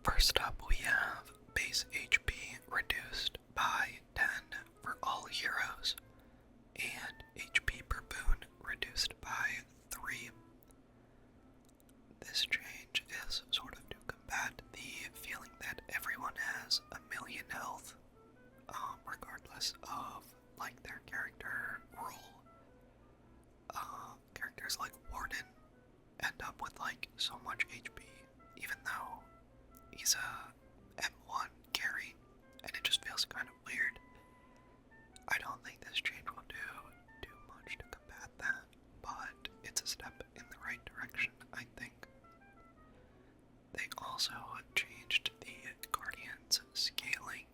First up, we have base HP reduced by 10 for all heroes, and HP per boon reduced by 3. This change is sort of to combat the feeling that everyone has a million health, regardless of like their character role. Characters like Warden end up with like so much HP, even though he's a M1 carry, and it just feels kind of weird. I don't think this change will do too much to combat that, but it's a step in the right direction, I think. They also changed the Guardians scaling,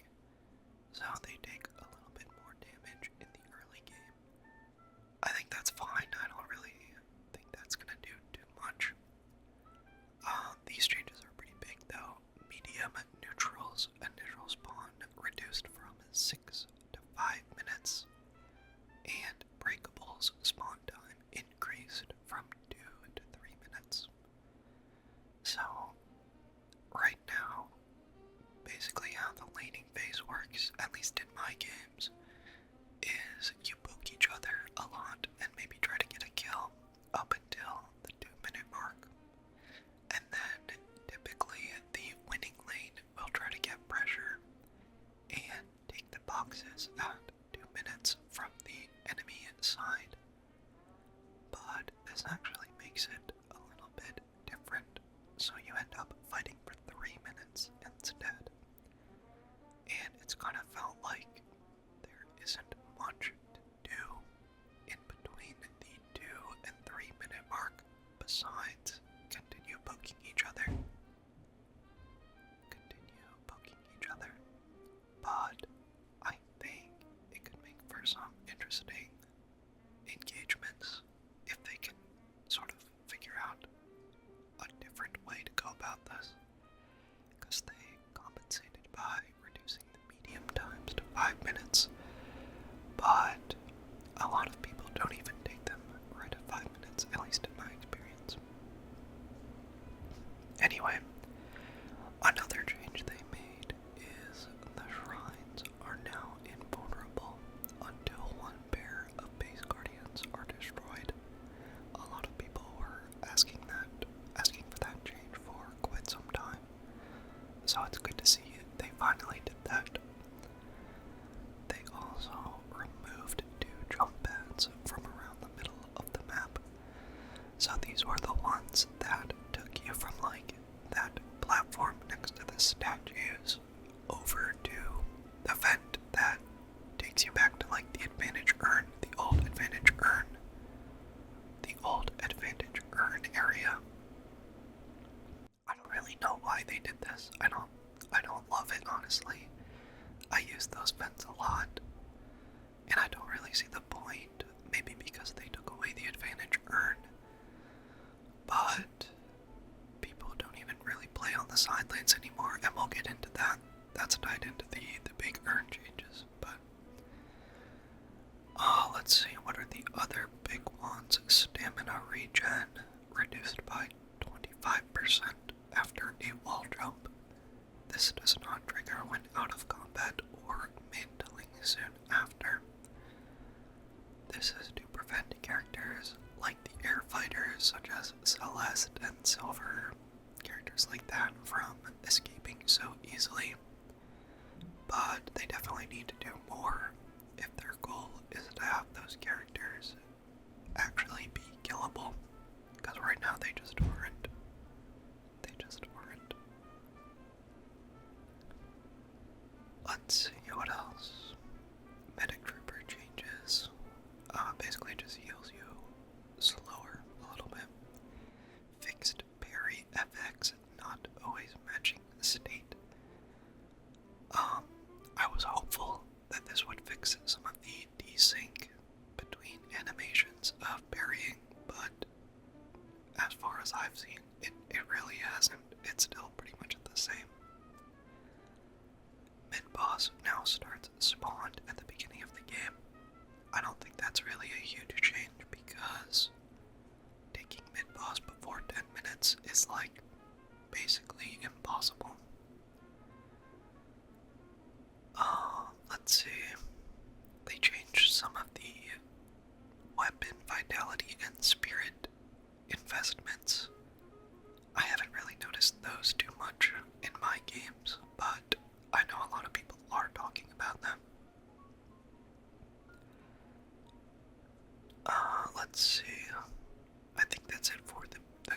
so they take a little bit more damage in the early game. I think that's fine. I don't really think that's gonna do too much. These changes are pretty big though. Medium neutrals initial spawn reduced from 6 to 5 minutes, and breakables spawn time increased from 2 to 3 minutes. So, right now, basically how the laning phase works, at least in my games, is you poke each other a lot and maybe try to get a kill up until the 2-minute mark. And then typically the winning lane will try to get pressure and take the boxes at 2 minutes from the enemy side. But this actually makes it a little bit different, so you end up fighting for 3 minutes instead. And it's kind of felt like there isn't much to do in between the 2 and 3 minute mark besides continue poking each other. But I think it could make for some interesting engagements if they can sort of figure out a different way to go about this, because they compensated by reducing the medium times to 5 minutes, but a lot of people don't even take them right at 5 minutes, at least in my experience. Anyway, another change they made is the shrines are now invulnerable until one pair of base guardians are destroyed. A lot of people were asking for that change for quite some time, so it's good to see they finally did that. They also removed 2 jump pads from around the middle of the map. So these were the ones that took you from like that platform next to the statues over to the vent that takes you back to like the advantage urn, the old advantage urn area. I don't really know why they did this. I don't love it, honestly. I use those vents a lot, and I don't really see the point. Maybe because they took away the advantage urn, but people don't even really play on the side lanes anymore, and we'll get into that. That's tied into the big urn changes, but let's see, what are the other big ones? Stamina regen reduced by 25% after a wall jump. This does not trigger when out of combat or mantling soon after. This is to prevent characters like the air fighters such as Celeste and Silver, characters like that, from escaping so easily. But they definitely need to do more if their goal is to have those characters actually be killable, because right now they just aren't. Let's see what else. Medic Trooper changes. Basically just heals you slower a little bit. Fixed parry FX not always matching the state. I was hopeful that this would fix some of the desync between animations of parrying, but as far as I've seen, it really hasn't. It's still pretty much the same. Mid-boss now starts spawned at the beginning of the game. I don't think that's really a huge change because taking mid-boss before 10 minutes is like basically impossible.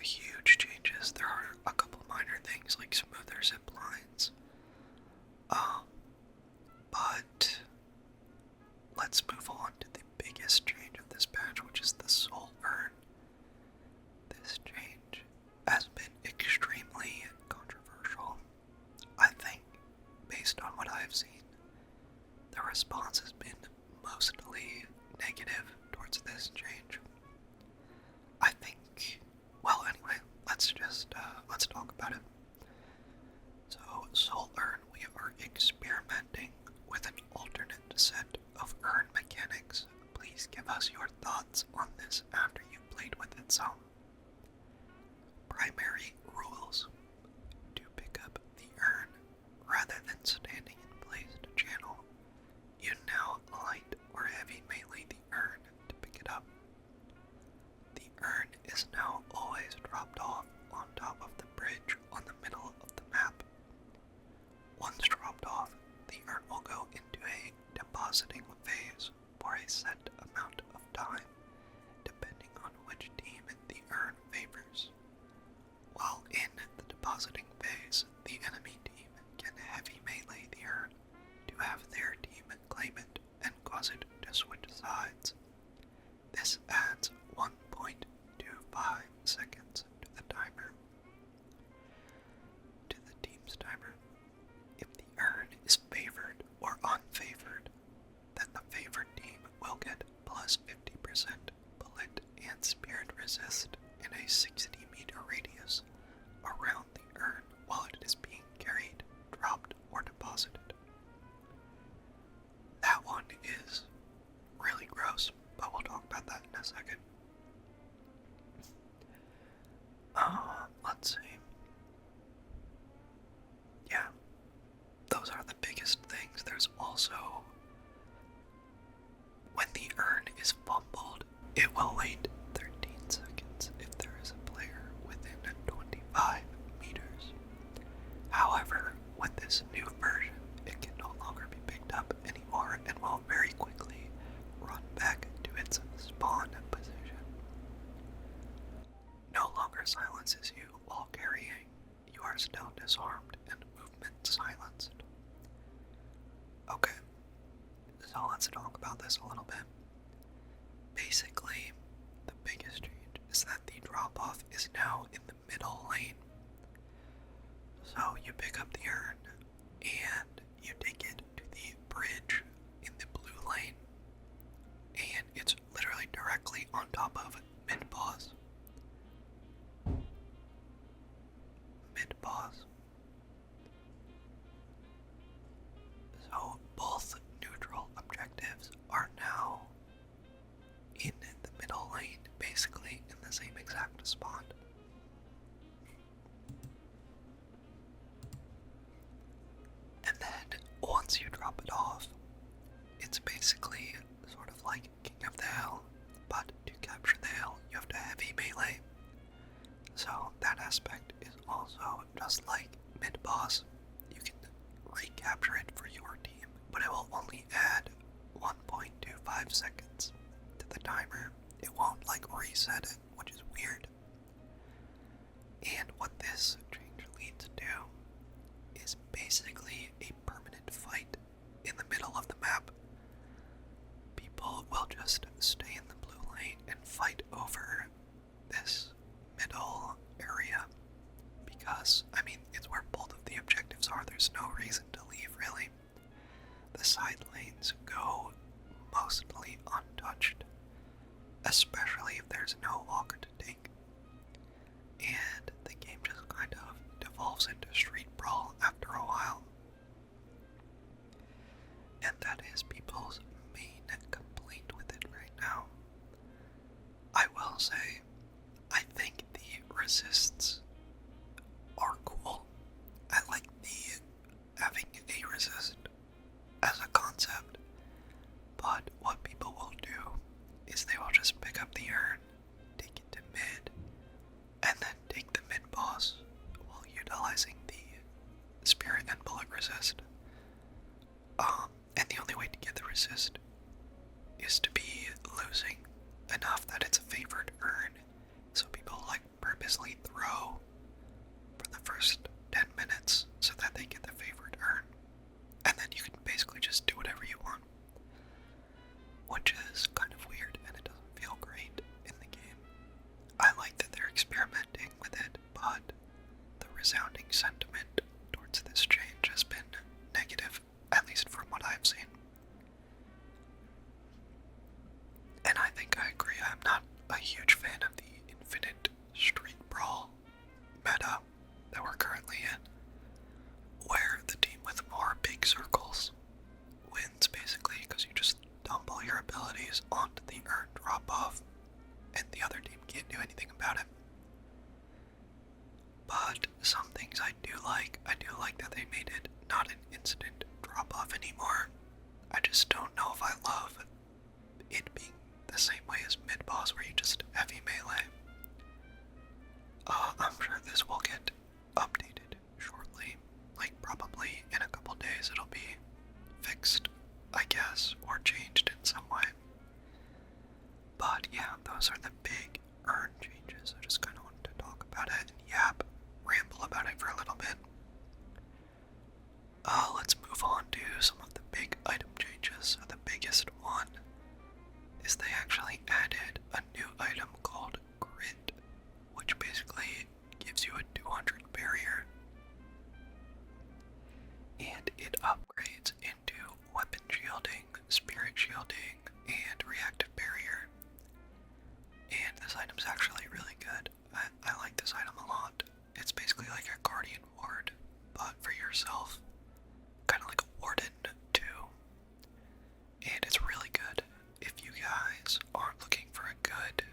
huge changes. There are a couple minor things like smoother zip lines. But let's move on to the biggest change of this patch, which is the soul urn. This change has been extremely controversial. I think, based on what I've seen, the response has been mostly negative towards this change. I think, well, anyway, let's talk about it. So, Soul Urn, we are experimenting with an alternate set of urn mechanics. Please give us your thoughts on this after you've played with it some. Primary rules. To pick up the urn, rather than standing in place to channel, you now light or heavy melee the urn to pick it up. The urn is now always dropped off on top of the bridge on the middle of the map. Once dropped off, the urn will go into a depositing phase for a set amount of time, depending on which team the urn favors. While in the depositing phase, the enemy team can heavy melee the urn to have their team claim it and cause it to switch sides. This adds 1.25 seconds to the timer. To the team's timer. If the urn is favored or unfavored, then the favored team will get plus 50% bullet and spirit resist in a 60-meter radius around the urn while it is being carried, dropped, or deposited. That one is really gross, but we'll talk about that in a second. Let's see. Yeah, those are the biggest things. There's also, when the urn is fumbled, it will wait 13 seconds if there is a player within 25 meters. However, with this new version, it can no longer be picked up anymore and will very quickly run back to its spawn position. No longer silences you while carrying. You are still disarmed and movement silenced. Okay, so let's talk about this a little bit. Basically, the biggest change is that the drop-off is now in the middle lane. So you pick up the urn and you take it to the bridge in the blue lane, and it's literally directly on top of mid-boss. So both neutral objectives are now in the middle lane, basically in the same exact spot. And then once you drop it off, it's basically sort of like King of the Hill, but to capture the hill, you have to heavy melee. So that aspect is also just like mid-boss. You can recapture it for your team, but it will only add 1.25 seconds to the timer. It won't like reset it, which is weird. And what this change leads to is basically a permanent fight in the middle of the map. People will just stay in the blue lane and fight over this middle area because, I mean, it's where both of the objectives are. There's no reason to leave, really. The side lanes go mostly untouched, especially if there's no walker to take. And the game just kind of devolves into street brawl after a while. And that is people's main complaint with it right now. I will say, I think the resists are cool. I like the having a resist as a concept, but what people will do is they will just pick up the urn, take it to mid, and then take the mid boss while utilizing the spirit and bullet resist. And the only way to get the resist is to be losing enough that it's a favored urn. So people like continuously throw for the first 10 minutes so that they get the favorite urn. And then you can basically just do whatever you want. Which is kind of weird and it doesn't feel great in the game. I like that they're experimenting with it, but the resounding sentiment towards this change has been negative, at least from what I've seen. And I think I agree, I'm not a huge fan of the infinite street brawl meta that we're currently in, where the team with more big circles wins basically because you just dump all your abilities onto the urn drop off and the other team can't do anything about it. But some things I do like that they made it not an instant drop off anymore. I just don't know if I love it being the same way as mid-boss where you just heavy melee. I'm sure this will get updated shortly, like probably in a couple days it'll be fixed, I guess, or changed in some way. But yeah, those are the big urn changes. I just kind of wanted to talk about it and ramble about it for a little bit. Let's move on to some of the big item changes. So the biggest one is they actually added a new item called Grit, which basically gives you a 200 barrier. And it upgrades into weapon shielding, spirit shielding, and reactive barrier. And this item's actually really good. I like this item a lot. It's basically like a guardian ward, but for yourself. Kind of like a warden too. And it's really good if you guys aren't looking for a good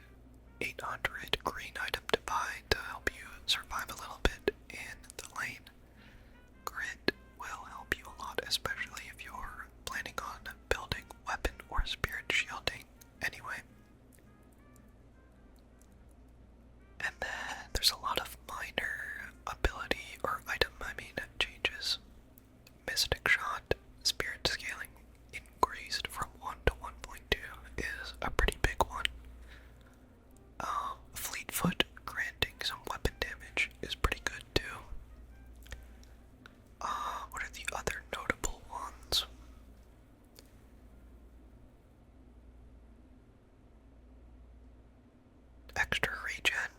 800 green item to buy to help you survive a little bit in the lane. Grit will help you a lot, especially if you're planning on building weapon or spirit shielding anyway. And then there's a lot of minor ability or item, changes. Mystic Shot spirit scaling increased from 1 to 1.2 is a pretty big one. Fleetfoot granting some weapon damage is pretty good too. What are the other notable ones? Extra regen.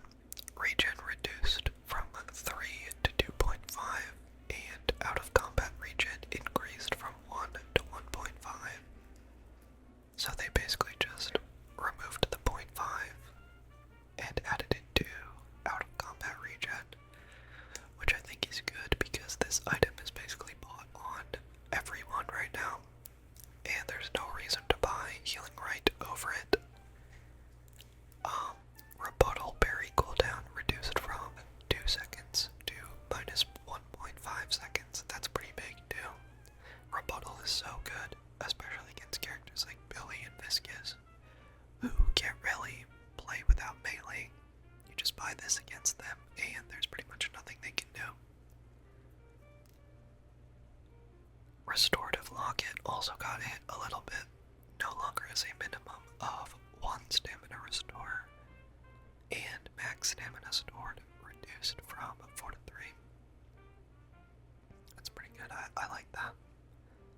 Regen reduced from 3 to 2.5, and out of combat regen increased from 1 to 1.5. So they basically just removed the 0.5 and added it to out of combat regen, which I think is good because this item is basically bought on everyone right now, and there's no reason to buy Healing Right over it. Rebuttal berry cooldown reduced from 2 seconds to minus 1.5 seconds. That's pretty big too. Rebuttal is so good, especially against characters like Billy and Viscus, who can't really play without melee. You just buy this against them, and there's pretty much nothing they can do. Restorative Locket also got hit a little bit. No longer is a minimum of 1 stamina restore, and max stamina stored reduced from 4 to 3. That's pretty good. I like that.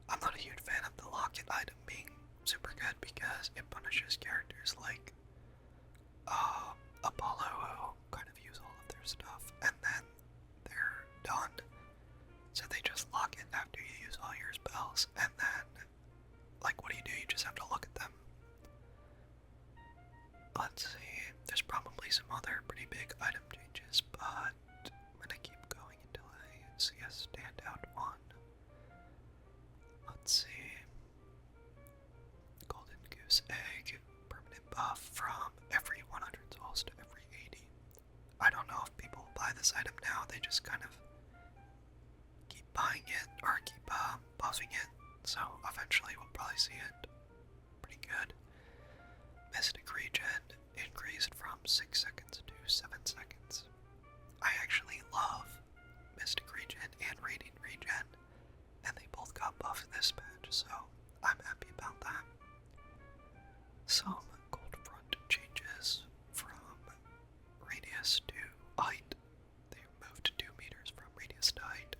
I'm not a huge fan of the Locket item being super good because it punishes characters like Apollo, who kind of use all of their stuff and then they're done. So they just lock it after you use all your spells, and then, like, what do? You just have to look at them. Let's see, there's probably some other pretty big item changes, but I'm gonna keep going until I see a standout one. Let's see. Golden Goose Egg, permanent buff from every 100 souls to every 80. I don't know if people buy this item now, they just kind of keep buying it, or keep buffing it, so eventually we'll probably see it. Pretty good. Mystic Regen increased from 6 seconds to 7 seconds. I actually love Mystic Regen and Radiant Regen, and they both got buffed this patch, so I'm happy about that. Some Cold Front changes from Radius to height. They moved 2 meters from radius to height.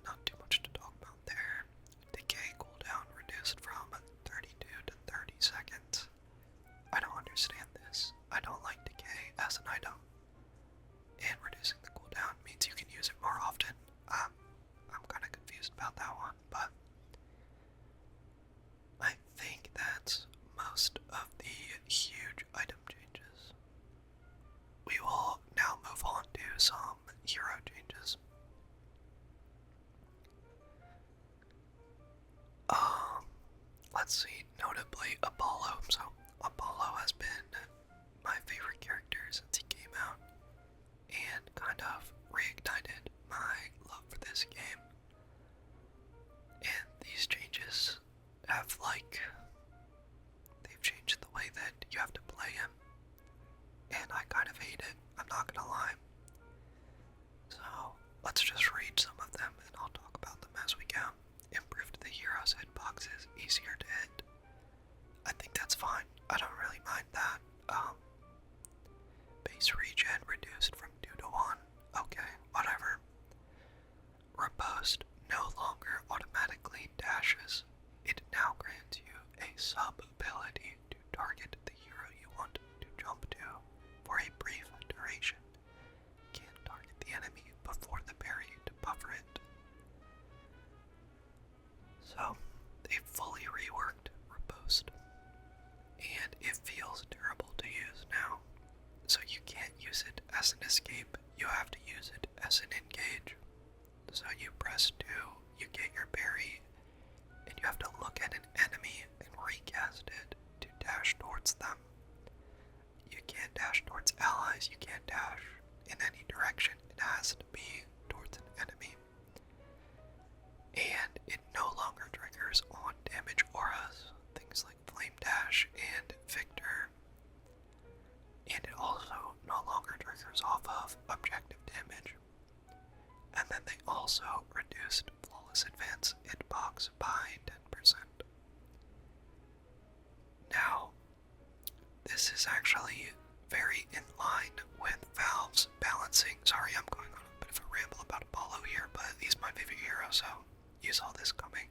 Not too much to talk about there. Decay cooldown reduced from 32 to 30 seconds. I don't understand this. I don't like decay as an item. And reducing the cooldown means you can use it more often. I'm kind of confused about that one, but I think that's most of the huge item changes. We will now move on to some hero changes. Let's see, notably Apollo. So Apollo has been my favorite character since he came out and kind of reignited my love for this game. And these changes have they've changed the way that you have to play him. And I kind of hate it, I'm not gonna lie. So let's just read some of them and I'll talk about them as we go. Improved the hero's hitboxes, easier to hit. I think that's fine. I don't really mind that. Base regen reduced from 2 to 1. Okay, whatever. Riposte no longer automatically dashes. It now grants you a sub-ability to target the hero you want to jump to for a brief duration. Can't target the enemy before the parry to buffer it. So, they fully reworked Riposte. And it feels terrible to use now. So you can't use it as an escape, you have to use it as an engage. So you press 2, you get your parry, and you have to look at an enemy and recast it to dash towards them. You can't dash towards allies, you can't dash in any direction, it has to be towards an enemy. And it no longer triggers on damage auras, things like Flame Dash and Victor. And it also no longer triggers off of objective damage. And then they also reduced Flawless Advance hitbox by 10%. Now, this is actually very in line with Valve's balancing. Sorry, I'm going on a bit of a ramble about Apollo here, but he's my favorite hero, so you saw this coming.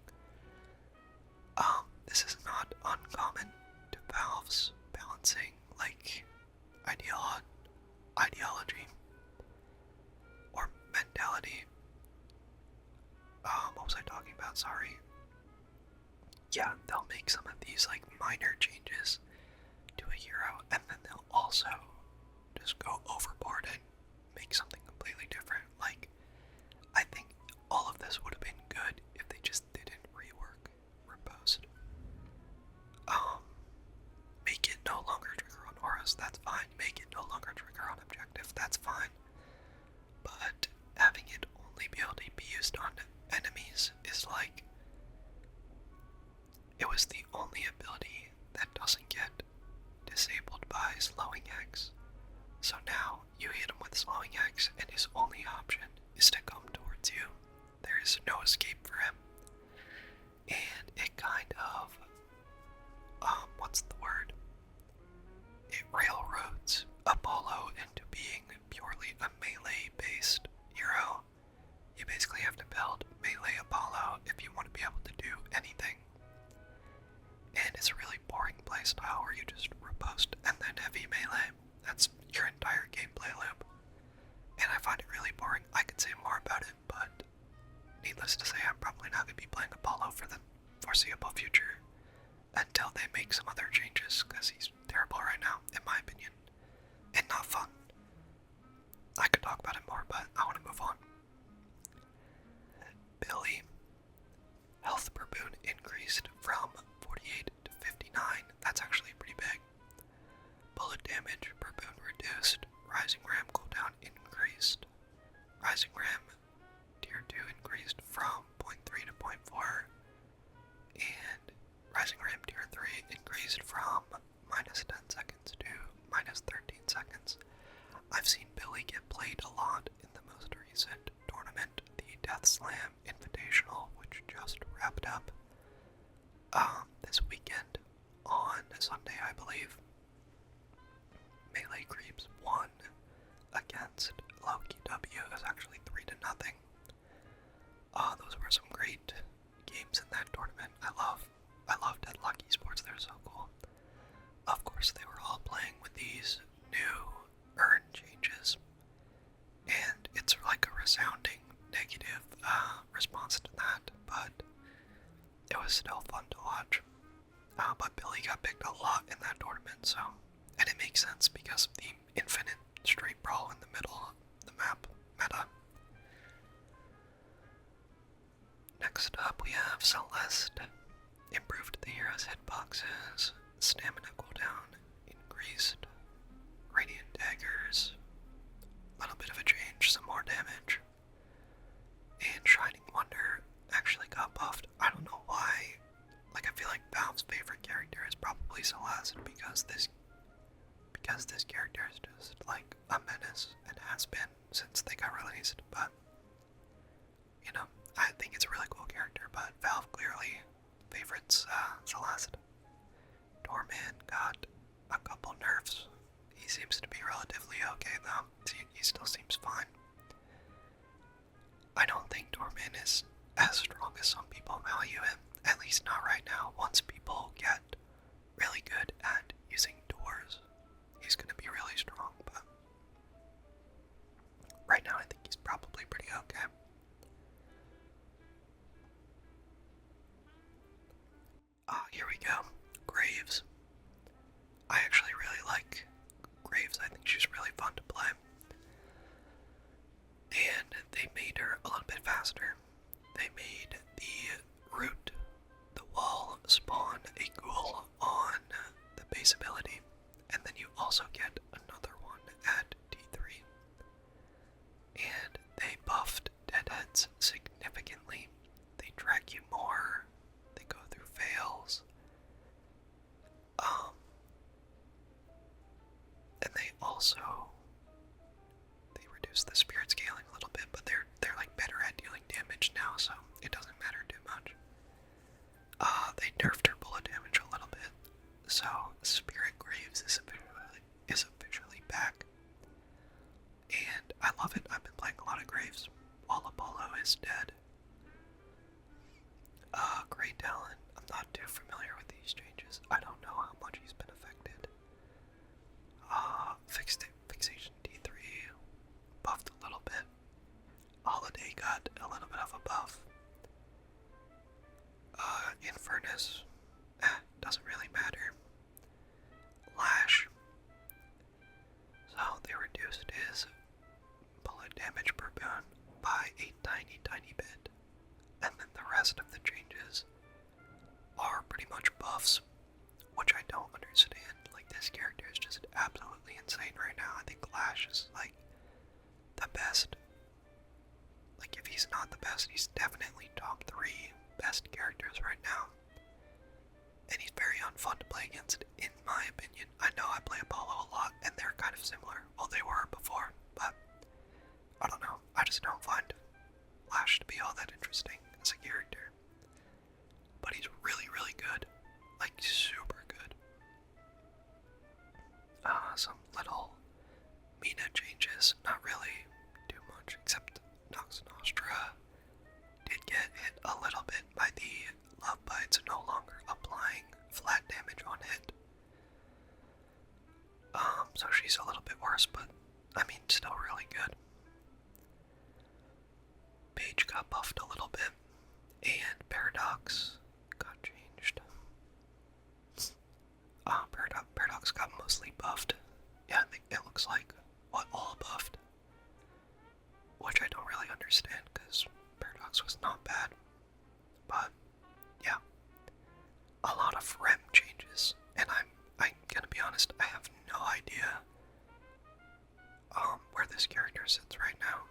This is not uncommon to Valve's balancing, ideology or mentality. What was I talking about? Sorry. Yeah, they'll make some of these minor changes to a hero, and then they'll also just go overboard and make something completely different. I think all of this would have been good if they just didn't rework Riposte. Make it no longer trigger on auras, that's fine. Make it no longer trigger on objective, that's fine. But having it only be able to be used on enemies is it was the only ability that doesn't get disabled by slowing X. So now you hit him with slowing X and his only option is to come towards you. There is no escape for him. And it kind of, what's the word? It railroads Apollo into being purely a melee-based hero. You basically have to build melee Apollo if you want to be able to do anything. And it's a really boring playstyle where you just riposte and then heavy melee. That's your entire gameplay loop. And I find it really boring. I could say more about it, but needless to say, I'm probably not going to be playing Apollo for the foreseeable future until they make some other changes, because he's terrible right now, in my opinion, and not fun. I could talk about it more, but I want to move on. Billy. Health per boon increased from 48 to 59. That's actually pretty big. Bullet damage per boon reduced. Rising Ram cooldown increased. Rising Ram tier 2 increased from 0.3 to 0.4. And Rising Ram tier 3 increased from minus 10 seconds to minus 13 seconds. I've seen Billy get played a lot in the most recent tournament, the Death Slam Invitational, which just wrapped up this weekend on Sunday, I believe. Melee Creeps won nothing. Those were some great games in that tournament. I love Deadlock Esports. They're so cool. Of course, they were all playing with these new urn changes, and it's like a resounding negative response to that, but it was still fun to watch. But Billy got picked a lot in that tournament, so, and it makes sense because of the infinite straight brawl in the middle of the map meta. Next up, we have Celeste. Improved the hero's hitboxes, stamina cooldown increased, radiant daggers, a little bit of a change, some more damage, and Shining Wonder actually got buffed. I don't know why. Like, I feel like Valve's favorite character is probably Celeste because this character is just like a menace and has been since they got released. But you know, I think it's a really cool character. But Valve clearly favorites Celeste. Doorman got a couple nerfs. He seems to be relatively okay though. He still seems fine. I don't think Doorman is as strong as some people value him. At least not right now. Once people get really good at using doors, he's gonna be really strong, but right now I think he's probably pretty okay. Here we go. Graves. I actually really like Graves. I think she's really fun to play. And they made her a little bit faster. They made the root, the wall, spawn a ghoul on the base ability, and then you also get another one at D3. And they buffed deadheads significantly. They track you more. They go through fails. And they also reduce the spirit scaling a little bit, but they're like better at dealing damage now, so it doesn't matter too much. They nerfed her bullet damage a little bit, so Spirit Graves is officially back, and I love it. I've been playing a lot of Graves while Apollo is dead. Grey Talon. I'm not too familiar with these changes. I don't know how much he's been affected. Fixation D3 buffed a little bit. Holiday got a little bit of a buff. Infernus, doesn't really matter. Lash. So they reduced his bullet damage per boon by a tiny bit. And then the rest of the changes are pretty much buffs, which I don't understand. Like, this character is just absolutely insane right now. I think Lash is like the best. Like, if he's not the best, he's definitely top 3 best characters right now. And he's very unfun to play against, in my opinion. I know I play Apollo a lot, and they're kind of similar. Well, they were before, but I don't know. I just don't find Lash to be all that interesting as a character. But he's really good. Like, super good. Some little Mina changes. Not really too much, except Nox Nostra did get hit a little bit by the love bites, no longer applying flat damage on hit. So she's a little bit worse, but I mean, still really good. Paige got buffed a little bit, and Paradox got changed. Paradox got mostly buffed. Yeah, I think it looks like all buffed, which I don't really understand because Paradox was not bad. But yeah, a lot of rem changes, and I'm gonna be honest, I have no idea where this character sits right now.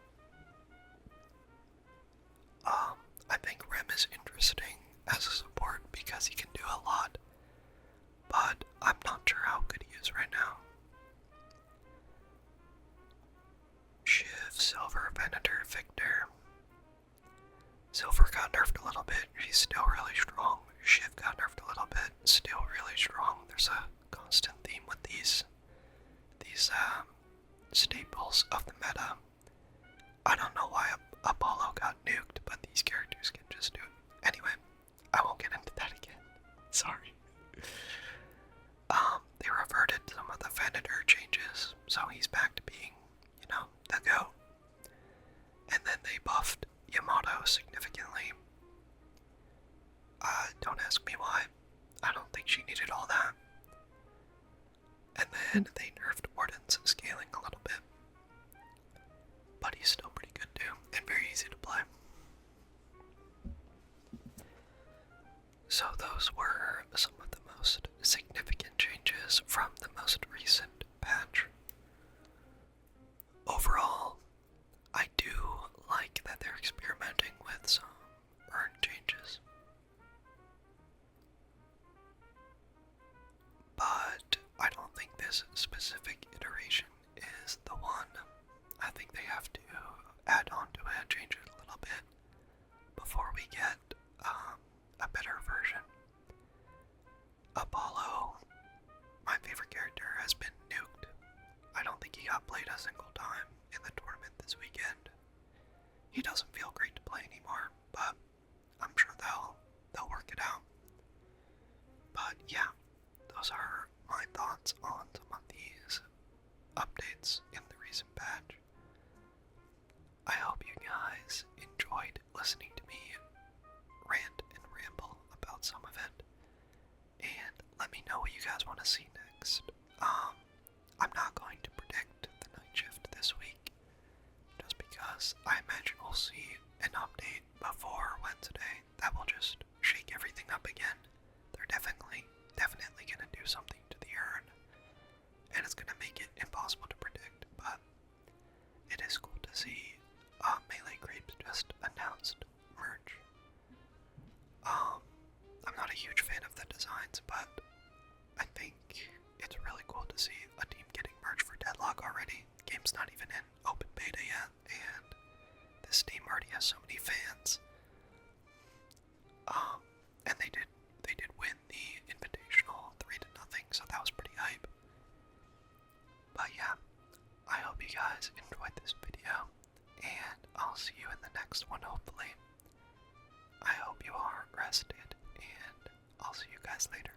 I think Rem is interesting as a support because he can do a lot, but I'm not sure how good he is right now. Shiv, Silver, Venator, Victor. Silver got nerfed a little bit, she's still really strong. Shiv got nerfed a little bit, still really strong. There's a constant theme with these staples of the meta. I don't know why Apollo got nuked, but these characters can just do it. Anyway, I won't get into that again. Sorry. They reverted some of the Venator changes, so he's back to being, the GOAT. And then they buffed Yamato significantly. Don't ask me why. I don't think she needed all that. And then they nerfed Warden's scaling a little bit. But he's still pretty good too, and very easy to play. So those were some of the most significant changes from the most recent patch. Overall, I do like that they're experimenting with some earn changes. But I don't think this specific iteration is the one. I think they have to add on to it, change it a little bit before we get a better version. Apollo, my favorite character, has been nuked. I don't think he got played a single time in the tournament this weekend. He doesn't feel great to play anymore, but I'm sure they'll work it out. But yeah, those are my thoughts on some of these updates in the recent patch. I hope you guys enjoyed listening to me rant and ramble about some of it, and let me know what you guys want to see next. I'm not going to predict the night shift this week, just because I imagine we'll see an update before Wednesday that will just shake everything up again. They're definitely gonna do something to the urn, and it's gonna make it impossible to predict, but it is cool to see Melee Grapes just announced merch. I'm not a huge fan of the designs, but I think it's really cool to see a team getting merch for Deadlock already. The game's not even in open beta yet, and this team already has so many fans. And they did win the Invitational 3-0, so that was pretty hype. But yeah, I hope you guys enjoyed this video, and I'll see you in the next one, hopefully. I hope you are rested, and I'll see you guys later.